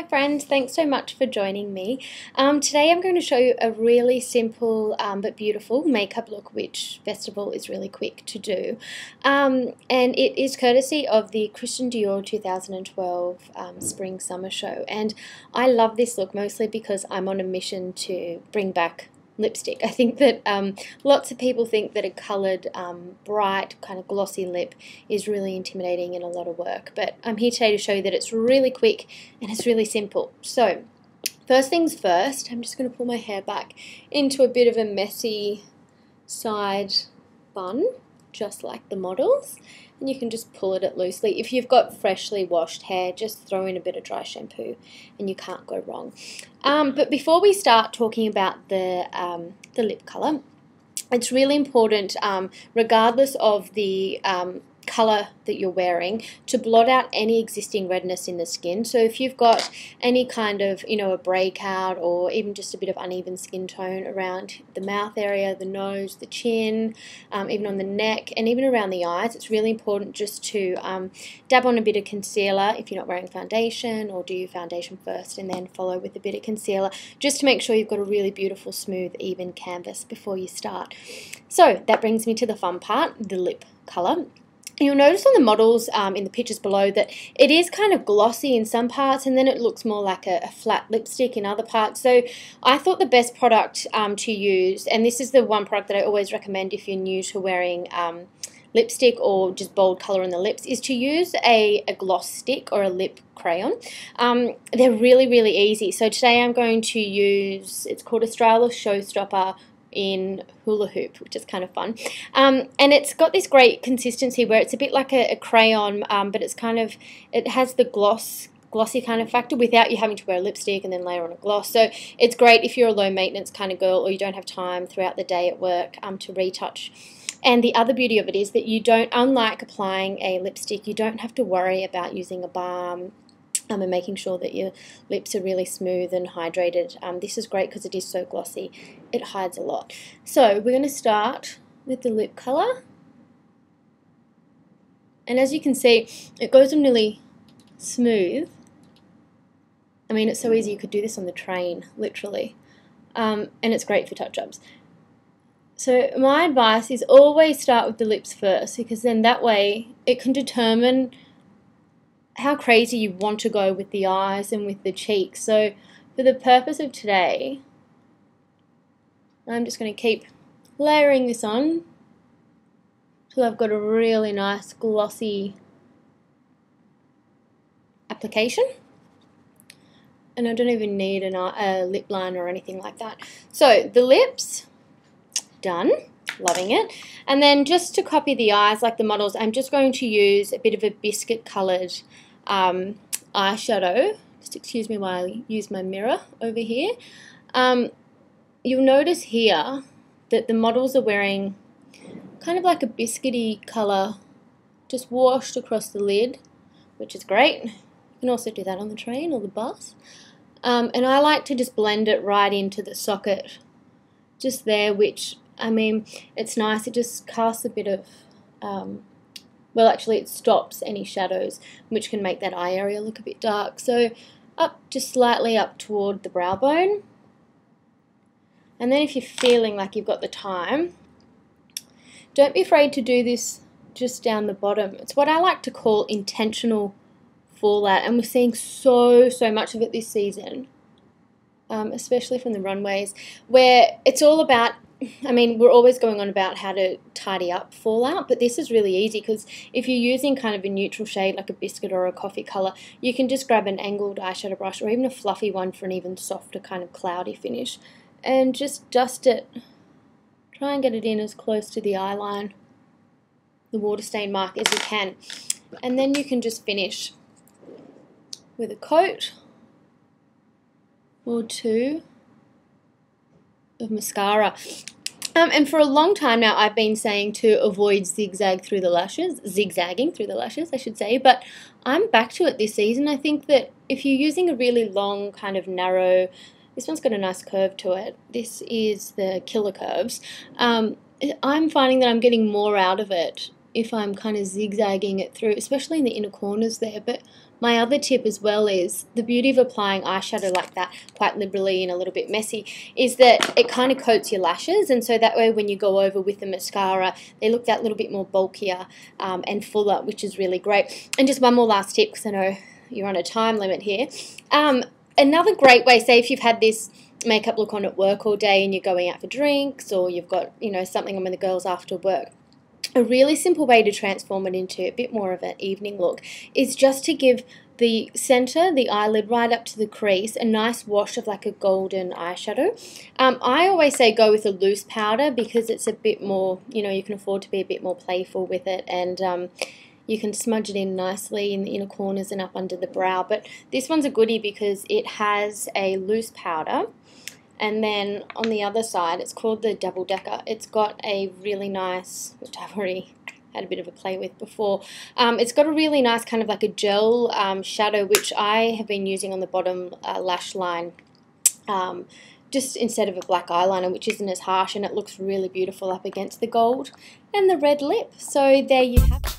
friends, thanks so much for joining me. Today I'm going to show you a really simple but beautiful makeup look which Festival is really quick to do. And it is courtesy of the Christian Dior 2012 Spring Summer Show, and I love this look mostly because I'm on a mission to bring back lipstick. I think that lots of people think that a coloured, bright, kind of glossy lip is really intimidating and a lot of work, but I'm here today to show you that it's really quick and it's really simple. So, first things first, I'm just going to pull my hair back into a bit of a messy side bun, just like the models, and you can just pull it loosely. If you've got freshly washed hair, just throw in a bit of dry shampoo and you can't go wrong. But before we start talking about the lip colour, it's really important, regardless of the colour that you're wearing, to blot out any existing redness in the skin. So if you've got any kind of, a breakout or even just a bit of uneven skin tone around the mouth area, the nose, the chin, even on the neck and even around the eyes, it's really important just to dab on a bit of concealer if you're not wearing foundation, or do your foundation first and then follow with a bit of concealer, just to make sure you've got a really beautiful, smooth, even canvas before you start. So that brings me to the fun part, the lip colour. You'll notice on the models in the pictures below that it is kind of glossy in some parts and then it looks more like a flat lipstick in other parts. So I thought the best product to use, and this is the one product that I always recommend if you're new to wearing lipstick or just bold colour on the lips, is to use a gloss stick or a lip crayon. They're really, really easy. So today I'm going to use, it's called Australis Showstopper in Hula Hoop, which is kind of fun, and it's got this great consistency where it's a bit like a crayon, but it's kind of, it has the glossy kind of factor without you having to wear a lipstick and then layer on a gloss. So it's great if you're a low maintenance kind of girl or you don't have time throughout the day at work to retouch. And the other beauty of it is that you don't, unlike applying a lipstick, you don't have to worry about using a balm and making sure that your lips are really smooth and hydrated. This is great because it is so glossy. It hides a lot. So we're going to start with the lip colour. And as you can see, it goes on really smooth. I mean, it's so easy, you could do this on the train, literally. And it's great for touch-ups. So my advice is always start with the lips first, because then that way it can determine how crazy you want to go with the eyes and with the cheeks. So for the purpose of today, I'm just going to keep layering this on till I've got a really nice glossy application. And I don't even need a lip liner or anything like that. So the lips, done. Loving it. And then just to copy the eyes like the models, I'm just going to use a bit of a biscuit coloured eyeshadow. Just excuse me while I use my mirror over here. You'll notice here that the models are wearing kind of like a biscuity colour just washed across the lid, which is great. You can also do that on the train or the bus. And I like to just blend it right into the socket just there, which, I mean, it's nice. It just casts a bit of, well, actually it stops any shadows, which can make that eye area look a bit dark. So up, just slightly up toward the brow bone. And then if you're feeling like you've got the time, don't be afraid to do this just down the bottom. It's what I like to call intentional fallout, and we're seeing so much of it this season, especially from the runways, where it's all about, I mean, we're always going on about how to tidy up fallout, but this is really easy because if you're using kind of a neutral shade like a biscuit or a coffee colour, you can just grab an angled eyeshadow brush or even a fluffy one for an even softer kind of cloudy finish and just dust it. Try and get it in as close to the eye line, the water stain mark, as you can. And then you can just finish with a coat or two of mascara. And for a long time now, I've been saying to avoid zigzagging through the lashes, I should say, but I'm back to it this season. I think that if you're using a really long, kind of narrow, this one's got a nice curve to it. This is the Killer Curves. I'm finding that I'm getting more out of it if I'm kind of zigzagging it through, especially in the inner corners there, but My other tip as well is the beauty of applying eyeshadow like that, quite liberally and a little bit messy, is that it kind of coats your lashes, and so that way when you go over with the mascara, they look that little bit more bulkier and fuller, which is really great. And just one more last tip, because I know you're on a time limit here. Another great way, say if you've had this makeup look on at work all day and you're going out for drinks, or you've got, you know, something on with the girls after work, a really simple way to transform it into a bit more of an evening look is just to give the center, the eyelid, right up to the crease, a nice wash of like a golden eyeshadow. I always say go with a loose powder because it's a bit more, you know, you can afford to be a bit more playful with it, and you can smudge it in nicely in the inner corners and up under the brow. But this one's a goodie because it has a loose powder. And then on the other side, it's called the Double Decker. It's got a really nice, which I've already had a bit of a play with before. It's got a really nice kind of like a gel shadow, which I have been using on the bottom lash line, just instead of a black eyeliner, which isn't as harsh, and it looks really beautiful up against the gold and the red lip. So there you have it.